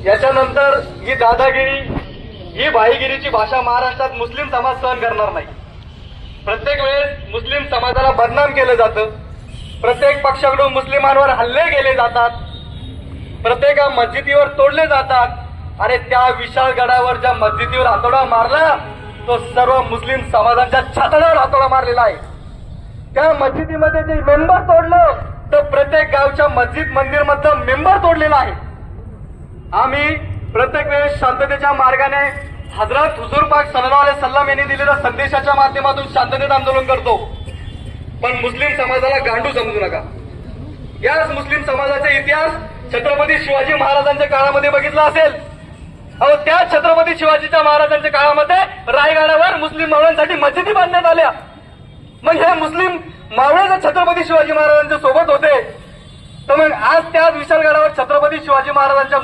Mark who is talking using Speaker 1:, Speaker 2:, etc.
Speaker 1: याच्यानंतर ही दादागिरी, ही भाईगिरीची भाषा महाराष्ट्रात मुस्लिम समाज सहन करणार नाही। प्रत्येक वेळेस मुस्लिम समाजाला बदनाम केलं जातं, प्रत्येक पक्षाकडून मुस्लिमांवर हल्ले केले जातात, प्रत्येक मस्जिदीवर तोडले जातात। अरे त्या विशाळ गडावर ज्या मस्जिदीवर हातोडा मारला तो सर्व मुस्लिम समाजाच्या छातडावर हातोडा मारलेला आहे। त्या मस्जिदीमध्ये जे मेंबर तोडलं तर प्रत्येक गावच्या मस्जिद मंदिर मधलं मेंबर तोडलेला आहे। आम्ही प्रत्येक वेळेस शांततेच्या मार्गाने हजरत हुजूर पाक सल्लल्लाहु अलैहि वसल्लम यांनी दिलेल्या संदेशाच्या माध्यमातून शांततेत आंदोलन करतो, पण मुस्लिम समाजाला गांडू समजू नका। याच मुस्लिम समाजाचा इतिहास छत्रपती शिवाजी महाराजांच्या काळामध्ये बघितला असेल। अहो त्या छत्रपती शिवाजीच्या महाराजांच्या काळामध्ये रायगडावर मुस्लिम मावळ्यांसाठी मस्जिदी बांधण्यात आल्या। मग हे मुस्लिम मावळे जर छत्रपती शिवाजी महाराजांच्या सोबत होते तर मग आज त्याच विशाल गडावर छत्रपती शिवाजी महाराजांच्या